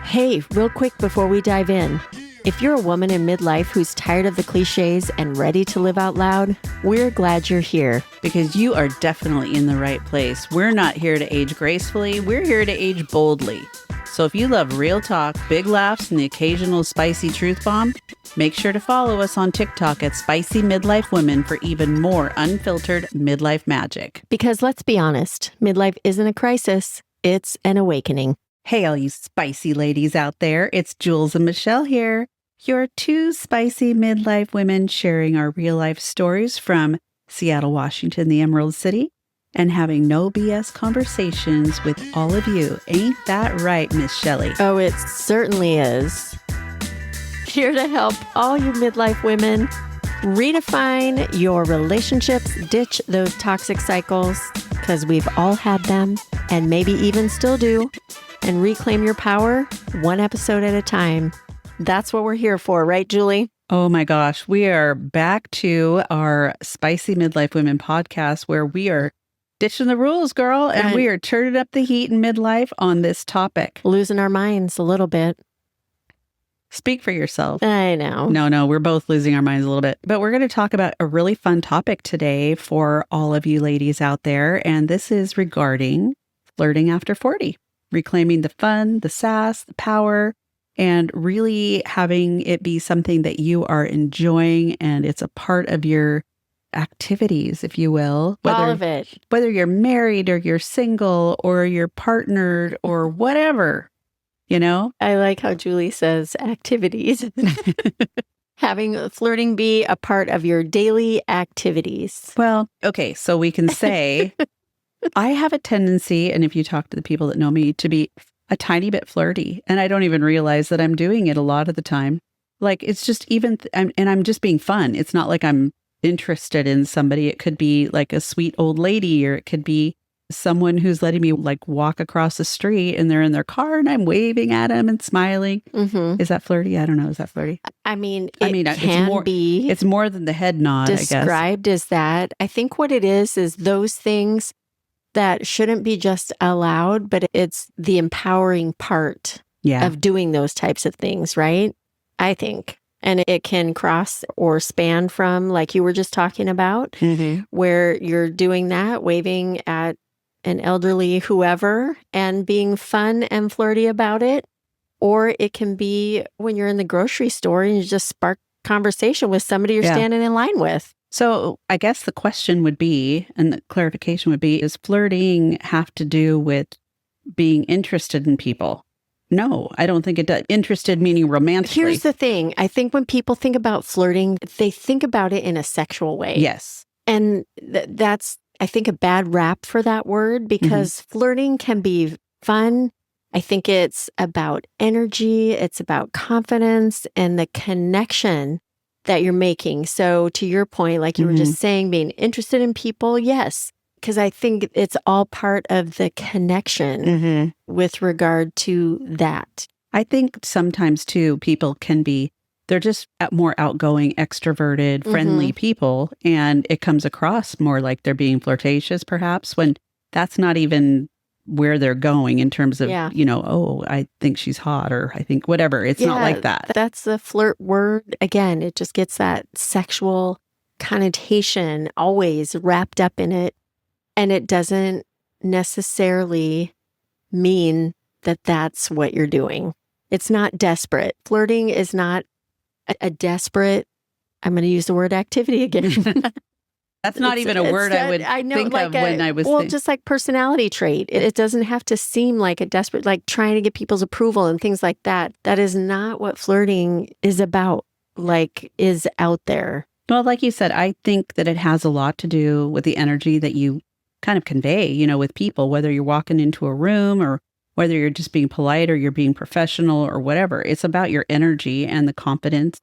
Hey, real quick before we dive in, if you're a woman in midlife who's tired of the cliches and ready to live out loud, we're glad you're here. Because you are definitely in the right place. We're not here to age gracefully, we're here to age boldly. So if you love real talk, big laughs, and the occasional spicy truth bomb, make sure to follow us on TikTok at Spicy Midlife Women for even more unfiltered midlife magic. Because let's be honest, midlife isn't a crisis, it's an awakening. Hey, all you spicy ladies out there, it's Jules and Michele here. Your two spicy midlife women sharing our real life stories from Seattle, Washington, the Emerald City, and having no BS conversations with all of you. Ain't that right, Miss Shelley? Oh, it certainly is. Here to help all you midlife women redefine your relationships, ditch those toxic cycles, because we've all had them and maybe even still do, and reclaim your power one episode at a time. That's what we're here for, right, Julie? Oh my gosh, we are back to our Spicy Midlife Women podcast where we are ditching the rules, girl, and we are turning up the heat in midlife on this topic. Losing our minds a little bit. Speak for yourself. I know. No, we're both losing our minds a little bit. But we're going to talk about a really fun topic today for all of you ladies out there. And this is regarding flirting after 40, reclaiming the fun, the sass, the power, and really having it be something that you are enjoying and it's a part of your activities, if you will. All of it. Whether you're married or you're single or you're partnered or whatever. You know? I like how Julie says activities. Having flirting be a part of your daily activities. Well, okay, so we can say I have a tendency, and if you talk to the people that know me, to be a tiny bit flirty. And I don't even realize that I'm doing it a lot of the time. Like, it's just and I'm just being fun. It's not like I'm interested in somebody. It could be like a sweet old lady, or it could be someone who's letting me like walk across the street and they're in their car and I'm waving at them and smiling. Mm-hmm. Is that flirty? I don't know. Is that flirty? I mean, it's more than the head nod, described I guess. As that. I think what it is those things that shouldn't be just allowed, but it's the empowering part of doing those types of things, right? I think. And it can cross or span from, like you were just talking about, where you're doing that, waving at an elderly whoever and being fun and flirty about it. Or it can be when you're in the grocery store and you just spark conversation with somebody you're standing in line with. So I guess the question would be, and the clarification would be, is flirting have to do with being interested in people? No, I don't think it does. Interested meaning romantically. Here's the thing. I think when people think about flirting, they think about it in a sexual way. Yes. And that's, I think, a bad rap for that word because flirting can be fun. I think it's about energy. It's about confidence and the connection that you're making. So to your point, like you were just saying, being interested in people, yes. Because I think it's all part of the connection with regard to that. I think sometimes, too, people can be, they're just more outgoing, extroverted, friendly people. And it comes across more like they're being flirtatious, perhaps, when that's not even where they're going in terms of, oh, I think she's hot or I think whatever. It's not like that. That's the flirt word. Again, it just gets that sexual connotation always wrapped up in it. And it doesn't necessarily mean that that's what you're doing. It's not desperate. Flirting is not a desperate, I'm going to use the word activity again. That's not even a word I would think of when I was just like personality trait. It doesn't have to seem like a desperate, like trying to get people's approval and things like that. That is not what flirting is about, like is out there. Well, like you said, I think that it has a lot to do with the energy that you kind of convey, with people, whether you're walking into a room or whether you're just being polite or you're being professional or whatever. It's about your energy and the confidence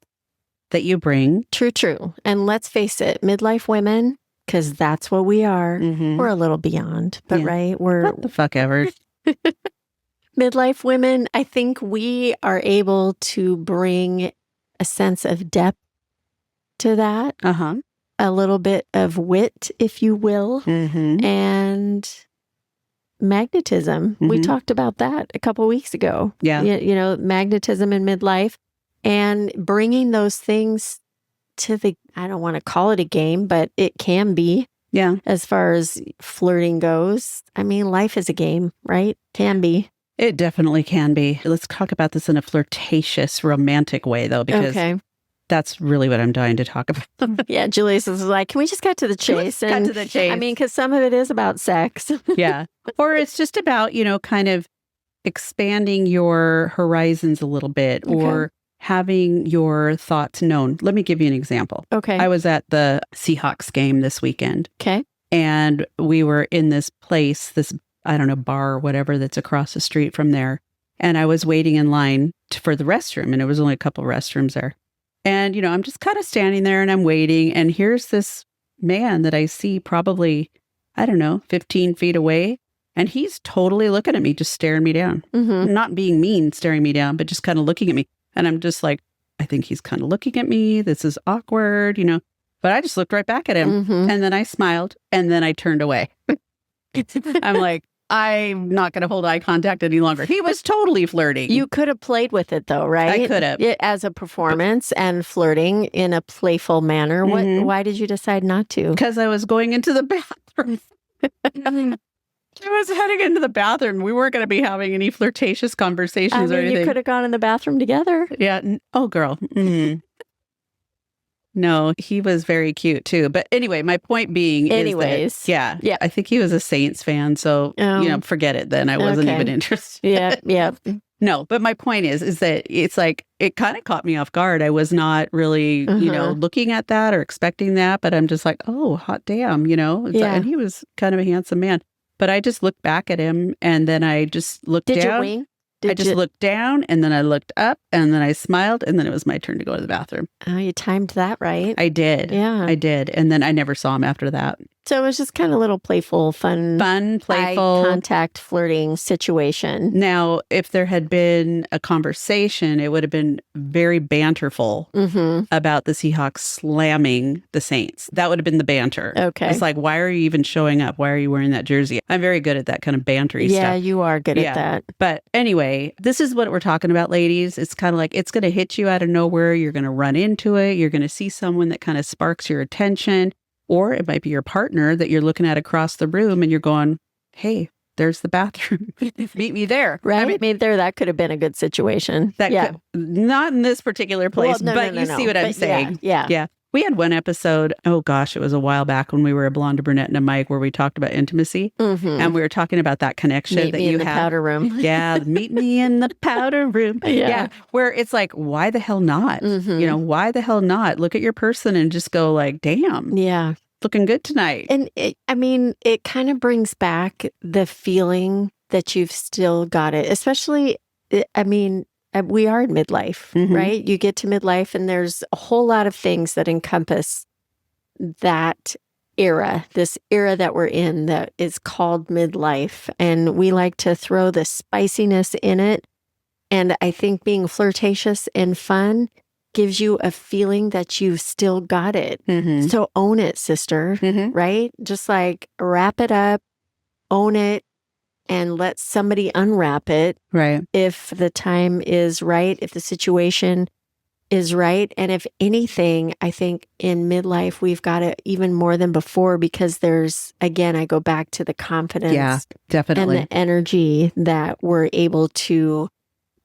that you bring. True. And let's face it, midlife women, because that's what we are. We're a little beyond, but right? We're what the fuck ever. Midlife women, I think we are able to bring a sense of depth to that. A little bit of wit, if you will. And magnetism. We talked about that a couple weeks ago. Yeah. Magnetism in midlife and bringing those things to I don't want to call it a game, but it can be. Yeah. As far as flirting goes. I mean, life is a game, right? Can be. It definitely can be. Let's talk about this in a flirtatious, romantic way, though, because that's really what I'm dying to talk about. Yeah, Julius is like, can we just cut to the chase? Cut to the chase. I mean, because some of it is about sex. Yeah. Or it's just about, kind of expanding your horizons a little bit or having your thoughts known. Let me give you an example. Okay. I was at the Seahawks game this weekend. Okay. And we were in this place, this, I don't know, bar or whatever that's across the street from there. And I was waiting in line for the restroom, and it was only a couple of restrooms there. And, I'm just kind of standing there and I'm waiting. And here's this man that I see probably, 15 feet away. And he's totally looking at me, just staring me down. Not being mean, staring me down, but just kind of looking at me. And I'm just like, I think he's kind of looking at me. This is awkward, But I just looked right back at him. And then I smiled. And then I turned away. I'm like, I'm not going to hold eye contact any longer. He was totally flirting. You could have played with it, though, right? I could have. As a performance and flirting in a playful manner. Why did you decide not to? Because I was going into the bathroom. I was heading into the bathroom. We weren't going to be having any flirtatious conversations or anything. You could have gone in the bathroom together. Yeah. Oh, girl. No, he was very cute too. But anyway, my point being is that, yeah, I think he was a Saints fan. So, forget it then. I wasn't even interested. Yeah. No, but my point is that it's like, it kind of caught me off guard. I was not really, looking at that or expecting that. But I'm just like, oh, hot damn, And he was kind of a handsome man. But I just looked back at him, and then I just looked down. Did you wink? I just looked down, and then I looked up, and then I smiled, and then it was my turn to go to the bathroom. Oh, you timed that right. I did. Yeah. I did. And then I never saw him after that. So it was just kind of a little playful, fun, playful, eye contact flirting situation. Now, if there had been a conversation, it would have been very banterful about the Seahawks slamming the Saints. That would have been the banter. Okay. It's like, why are you even showing up? Why are you wearing that jersey? I'm very good at that kind of bantery stuff. Yeah, you are good at that. But anyway, this is what we're talking about, ladies. It's kind of like, it's going to hit you out of nowhere. You're going to run into it. You're going to see someone that kind of sparks your attention. Or it might be your partner that you're looking at across the room and you're going, hey, there's the bathroom. Meet me there. Right? I mean, that could have been a good situation. Not in this particular place, but you see what I'm saying. Yeah. We had one episode, oh gosh, it was a while back when we were a blonde, a brunette, and a Mike, where we talked about intimacy. And we were talking about that connection meet that me you in the have. powder room. Yeah, meet me in the powder room. Yeah. Where it's like, why the hell not? Why the hell not? Look at your person and just go like, damn. Yeah. Looking good tonight. And it kind of brings back the feeling that you've still got it, especially, we are in midlife, right? You get to midlife and there's a whole lot of things that encompass that era, this era that we're in that is called midlife. And we like to throw the spiciness in it. And I think being flirtatious and fun gives you a feeling that you've still got it. So own it, sister, right? Just like wrap it up, own it, and let somebody unwrap it. Right. If the time is right, if the situation is right. And if anything, I think in midlife, we've got it even more than before because there's, again, I go back to the confidence. Yeah, definitely. And the energy that we're able to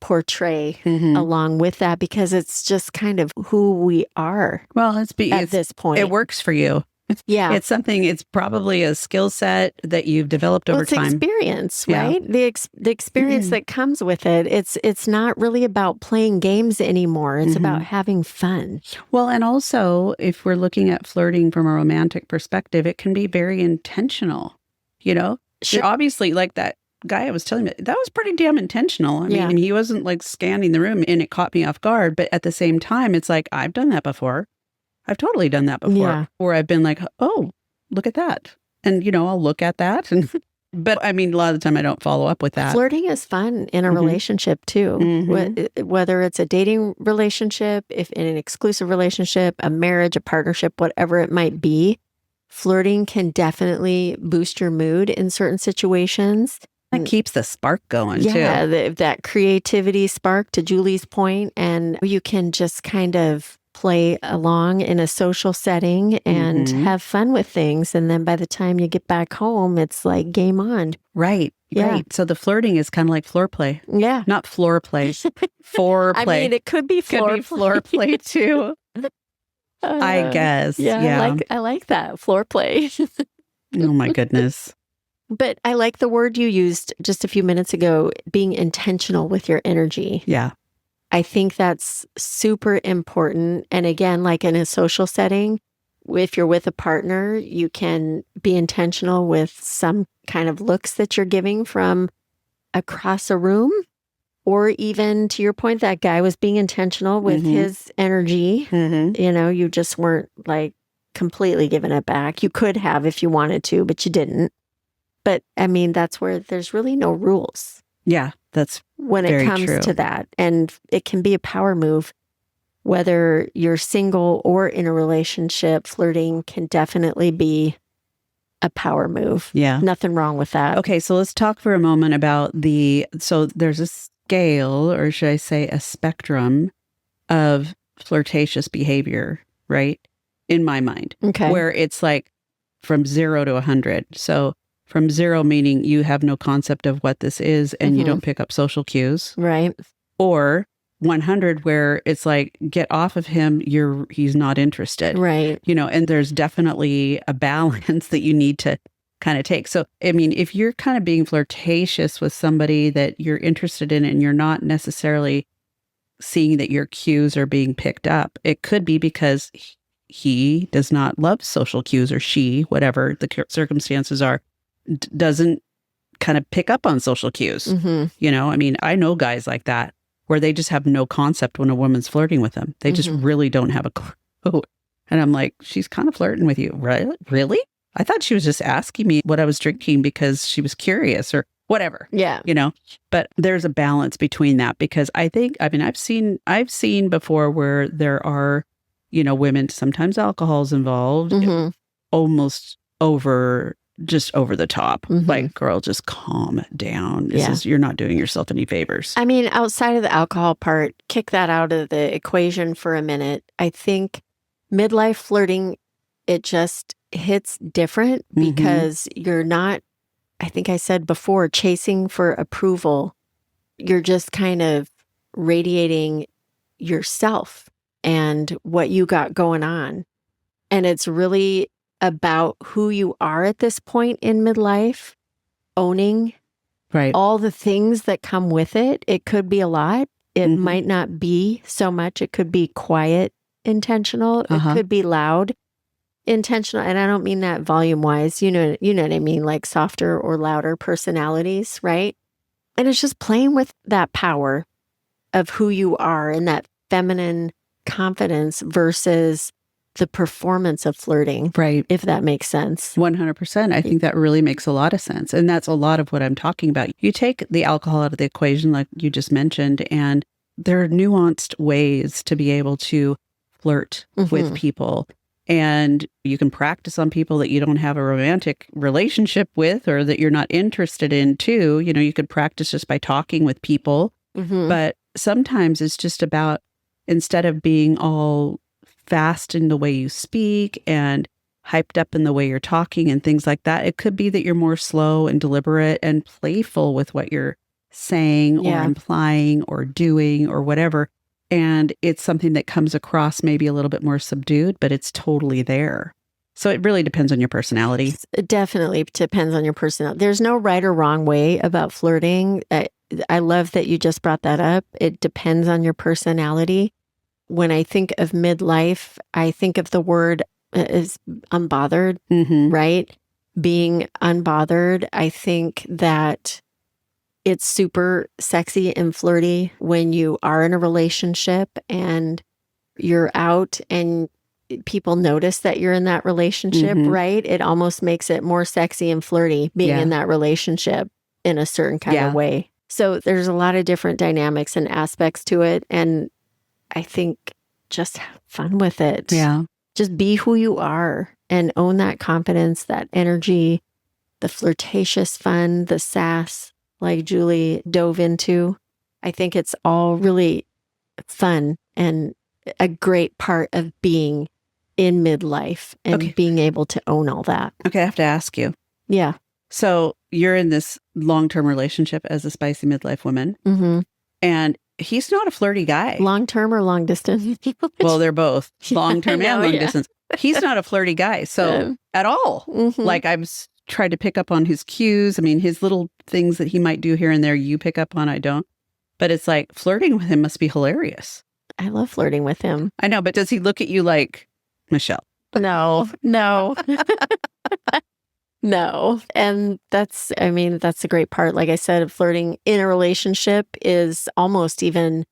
portray along with that because it's just kind of who we are. Well, at this point. It works for you. Yeah. It's probably a skill set that you've developed over time. It's experience, right? The experience that comes with it. It's not really about playing games anymore. It's about having fun. Well, and also, if we're looking at flirting from a romantic perspective, it can be very intentional, Sure. Obviously, like that guy I was telling you, that was pretty damn intentional. I mean, he wasn't like scanning the room and it caught me off guard. But at the same time, it's like, I've done that before. I've totally done that before. Yeah. Or I've been like, oh, look at that. And, I'll look at that. But I mean, a lot of the time I don't follow up with that. Flirting is fun in a relationship too. Whether it's a dating relationship, if in an exclusive relationship, a marriage, a partnership, whatever it might be, flirting can definitely boost your mood in certain situations. That keeps the spark going, too. Yeah, that creativity spark, to Julie's point, and you can just kind of play along in a social setting and have fun with things. And then by the time you get back home, it's like game on. Right. Yeah. Right. So the flirting is kind of like floor play. Yeah. Not floor play. Foreplay. I mean, it could be floor play too. I guess. Yeah. I like that. Floor play. Oh my goodness. But I like the word you used just a few minutes ago, being intentional with your energy. Yeah. I think that's super important. And again, like in a social setting, if you're with a partner, you can be intentional with some kind of looks that you're giving from across a room. Or even to your point, that guy was being intentional with his energy. You know, you just weren't like completely giving it back. You could have if you wanted to, but you didn't. But I mean, that's where there's really no rules. Yeah, that's when it comes to that. And it can be a power move. Whether you're single or in a relationship, flirting can definitely be a power move. Yeah. Nothing wrong with that. Okay, so let's talk for a moment about so there's a scale, or should I say a spectrum of flirtatious behavior, right? In my mind. Okay. Where it's like from 0 to 100. So from 0 meaning you have no concept of what this is and you don't pick up social cues. Right. Or 100 where it's like, get off of him, he's not interested. Right. You know, and there's definitely a balance that you need to kind of take. So, I mean, if you're kind of being flirtatious with somebody that you're interested in and you're not necessarily seeing that your cues are being picked up, it could be because he does not love social cues, or she, whatever the circumstances are, doesn't kind of pick up on social cues. You know, I mean, I know guys like that where they just have no concept when a woman's flirting with them. They just really don't have a clue. And I'm like, she's kind of flirting with you. Really? I thought she was just asking me what I was drinking because she was curious or whatever. Yeah. You know, but there's a balance between that, because I mean, I've seen before where there are, you know, women, sometimes alcohol's involved, almost just over the top. Like, girl, just calm down. You're not doing yourself any favors. I mean, outside of the alcohol part, kick that out of the equation for a minute. I think midlife flirting, it just hits different because you're not, I think I said before, chasing for approval. You're just kind of radiating yourself and what you got going on. And it's really about who you are at this point in midlife, owning all the things that come with it. It could be a lot. It might not be so much. It could be quiet, intentional. It could be loud, intentional. And I don't mean that volume wise. You know what I mean? Like softer or louder personalities, right? And it's just playing with that power of who you are and that feminine confidence versus the performance of flirting. Right. If that makes sense. 100%. I think that really makes a lot of sense. And that's a lot of what I'm talking about. You take the alcohol out of the equation, like you just mentioned, and there are nuanced ways to be able to flirt with people. And you can practice on people that you don't have a romantic relationship with or that you're not interested in too. You know, you could practice just by talking with people. But sometimes it's just about, instead of being all fast in the way you speak and hyped up in the way you're talking and things like that, it could be that you're more slow and deliberate and playful with what you're saying or implying or doing or whatever. And it's something that comes across maybe a little bit more subdued, but it's totally there. So it really depends on your personality. It definitely depends on your personality. There's no right or wrong way about flirting. I love that you just brought that up. It depends on your personality. When I think of midlife, I think of the word is unbothered, right? Being unbothered. I think that it's super sexy and flirty when you are in a relationship and you're out and people notice that you're in that relationship, right? It almost makes it more sexy and flirty being in that relationship in a certain kind of way. So there's a lot of different dynamics and aspects to it. And I think just have fun with it. Yeah. Just be who you are and own that confidence, that energy, the flirtatious fun, the sass, like Julie dove into. I think it's all really fun and a great part of being in midlife and being able to own all that. Okay, I have to ask you. Yeah. So you're in this long-term relationship as a spicy midlife woman, and he's not a flirty guy. Long-term or long distance? Well, they're both long-term and long distance. He's not a flirty guy, so at all. Like I've tried to pick up on his cues. I mean, his little things that he might do here and there, you pick up on, I don't. But it's like flirting with him must be hilarious. I love flirting with him. I know, but does he look at you like, Michelle? No. No. And that's the great part. Like I said, flirting in a relationship is almost even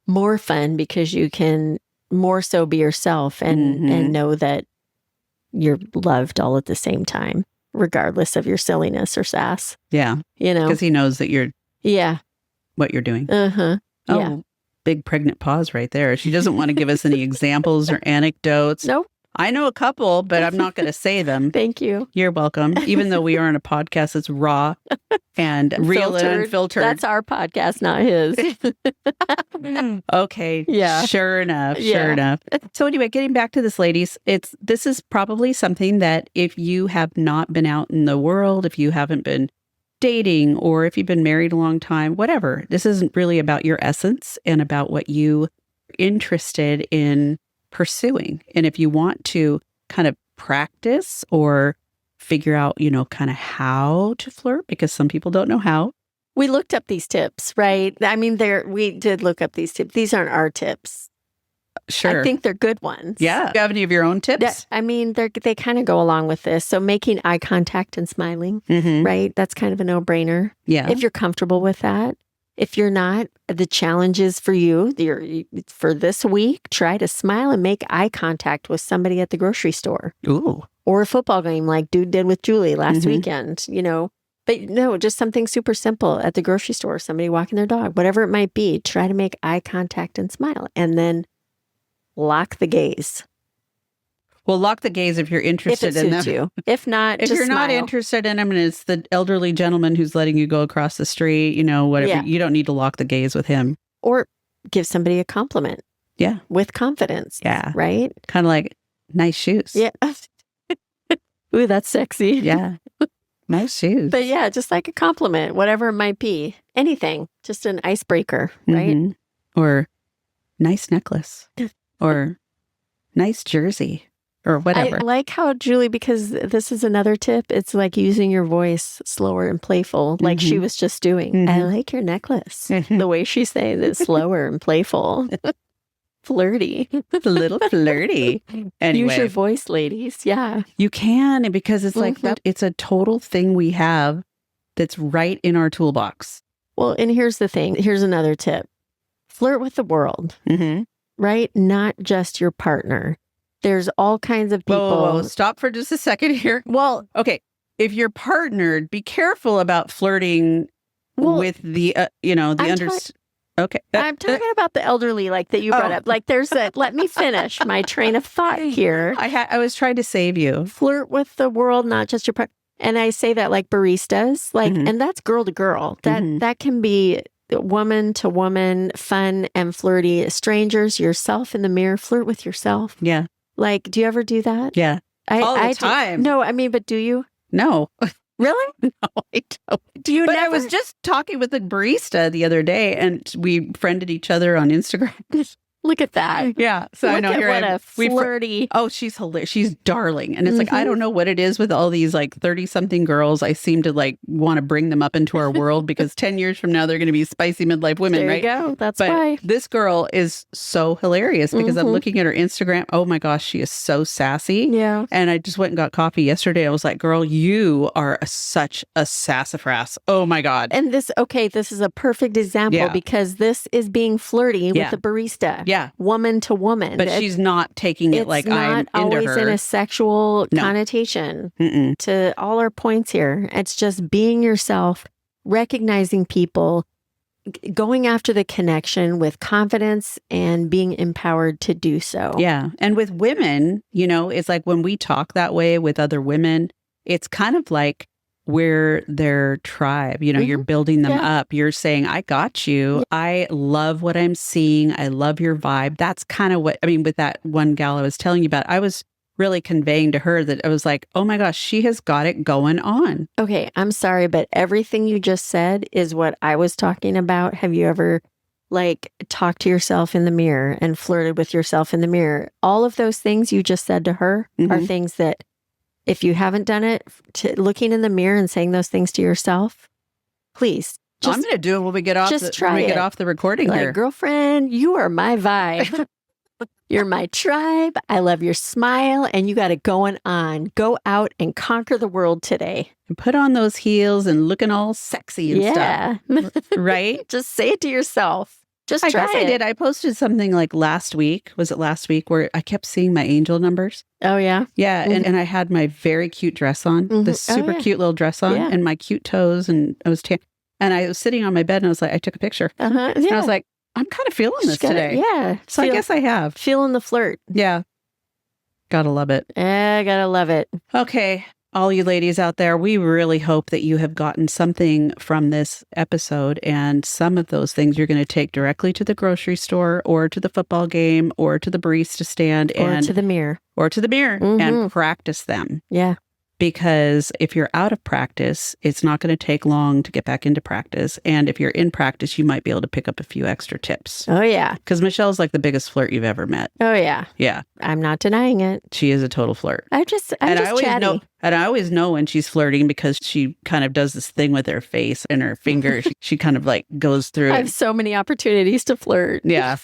more fun because you can more so be yourself and know that you're loved all at the same time, regardless of your silliness or sass. Yeah. You know? Because he knows that you're what you're doing. Uh-huh. Oh, yeah. Big pregnant pause right there. She doesn't want to give us any examples or anecdotes. Nope. I know a couple, but I'm not going to say them. Thank you. You're welcome. Even though we are on a podcast that's raw and real and unfiltered. That's our podcast, not his. Okay. Yeah. Sure enough. Sure enough. So anyway, getting back to this, ladies, this is probably something that if you have not been out in the world, if you haven't been dating, or if you've been married a long time, whatever, this isn't really about your essence and about what you are interested in pursuing. And if you want to kind of practice or figure out, kind of how to flirt, because some people don't know how. We looked up these tips, right? I mean, we did look up these tips. These aren't our tips. Sure. I think they're good ones. Yeah. Do you have any of your own tips? I mean, they kind of go along with this. So making eye contact and smiling, right? That's kind of a no-brainer. Yeah. If you're comfortable with that. If you're not, the challenge is for you. For this week, try to smile and make eye contact with somebody at the grocery store. Ooh. Or a football game like dude did with Julie last weekend, But no, just something super simple at the grocery store, somebody walking their dog, whatever it might be. Try to make eye contact and smile. And then lock the gaze. Well, lock the gaze if you're interested in them. You. If not, if just you're smile. not interested in them and it's the elderly gentleman who's letting you go across the street, whatever, you don't need to lock the gaze with him. Or give somebody a compliment. Yeah. With confidence. Yeah. Right? Kind of like, nice shoes. Yeah. Ooh, that's sexy. Yeah. Nice shoes. But yeah, just like a compliment, whatever it might be. Anything. Just an icebreaker, right? Or nice necklace. Or nice jersey. Or whatever. I like how Julie, because this is another tip, it's like using your voice slower and playful, like she was just doing. I like your necklace. The way she's saying it, slower and playful. Flirty. It's a little flirty. Anyway. Use your voice, ladies. Yeah. You can, because it's like, it's a total thing we have that's right in our toolbox. Well, and here's the thing. Here's another tip. Flirt with the world, right? Not just your partner. There's all kinds of people. Whoa. Stop for just a second here. Well, okay. If you're partnered, be careful about flirting with the, okay. I'm talking about the elderly, like that you brought up. Like let me finish my train of thought here. I was trying to save you. Flirt with the world, not just your partner. And I say that like baristas, like, and that's girl to girl. That can be woman to woman, fun and flirty. Strangers, yourself in the mirror, flirt with yourself. Yeah. Like, do you ever do that? Yeah. All the time. No, I mean, but do you? No. Really? No, I don't. Do you But never? I was just talking with a barista the other day and we friended each other on Instagram. Look at that. Yeah. So I know here what a flirty. She's hilarious. She's darling. And it's like, I don't know what it is with all these like 30-something girls. I seem to like want to bring them up into our world because 10 years from now, they're going to be spicy midlife women, right? There you go. That's why. This girl is so hilarious because I'm looking at her Instagram. Oh my gosh, she is so sassy. Yeah. And I just went and got coffee yesterday. I was like, girl, you are such a sassafras. Oh my God. And this is a perfect example because this is being flirty with the barista. Yeah. Woman to woman. But she's not taking it like I'm into her. It's not always in a sexual connotation to all our points here. It's just being yourself, recognizing people, going after the connection with confidence and being empowered to do so. Yeah. And with women, it's like when we talk that way with other women, it's kind of like we're their tribe. You're building them up. You're saying, I got you. Yeah. I love what I'm seeing. I love your vibe. That's kind of what, with that one gal I was telling you about, I was really conveying to her that I was like, oh my gosh, she has got it going on. Okay, I'm sorry, but everything you just said is what I was talking about. Have you ever talked to yourself in the mirror and flirted with yourself in the mirror? All of those things you just said to her are things that if you haven't done it, looking in the mirror and saying those things to yourself, please. I'm going to do it when we get off. Get off the recording here. Girlfriend, you are my vibe. You're my tribe. I love your smile, and you got it going on. Go out and conquer the world today. And put on those heels and looking all sexy and stuff. Right? Just say it to yourself. Just try it. I did. I posted something like last week. Was it last week where I kept seeing my angel numbers? Oh, yeah? Yeah. And I had my very cute dress on, this super cute little dress on, and my cute toes. And I was and I was sitting on my bed and I was like, I took a picture. And I was like, I'm kind of feeling this today. Yeah. So I guess I have. Feeling the flirt. Yeah. Gotta love it. Gotta love it. Okay. All you ladies out there, we really hope that you have gotten something from this episode, and some of those things you're going to take directly to the grocery store or to the football game or to the barista stand or to the mirror and practice them. Yeah. Because if you're out of practice, it's not going to take long to get back into practice. And if you're in practice, you might be able to pick up a few extra tips. Oh, yeah. Because Michelle's like the biggest flirt you've ever met. Oh, yeah. Yeah. I'm not denying it. She is a total flirt. I'm just chatty. And I always know when she's flirting because she kind of does this thing with her face and her finger. she kind of goes through. I have so many opportunities to flirt. Yeah.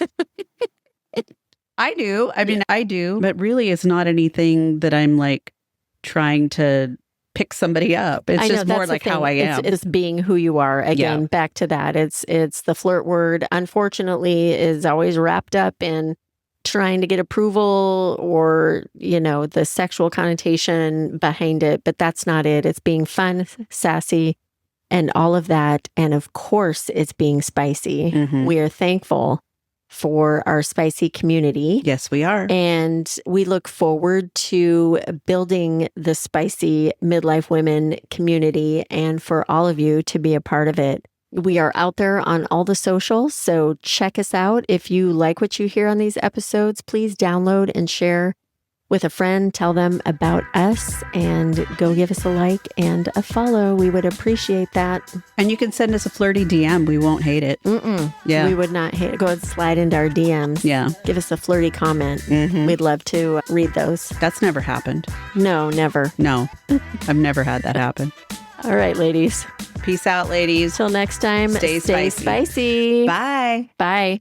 I do. I do. But really, it's not anything that I'm trying to pick somebody up. It's just more like how I am. It's being who you are. Again, back to that. It's the flirt word, unfortunately, is always wrapped up in trying to get approval or, the sexual connotation behind it. But that's not it. It's being fun, sassy, and all of that. And of course, it's being spicy. We are thankful for our spicy community. Yes, we are. And we look forward to building the spicy midlife women community and for all of you to be a part of it. We are out there on all the socials, so check us out. If you like what you hear on these episodes, please download and share with a friend. Tell them about us and go give us a like and a follow. We would appreciate that. And you can send us a flirty DM. We won't hate it. Yeah. We would not hate it. Go ahead and slide into our DMs. Yeah. Give us a flirty comment. We'd love to read those. That's never happened. No, never. No, I've never had that happen. All right, ladies. Peace out, ladies. Till next time, stay spicy. Bye. Bye.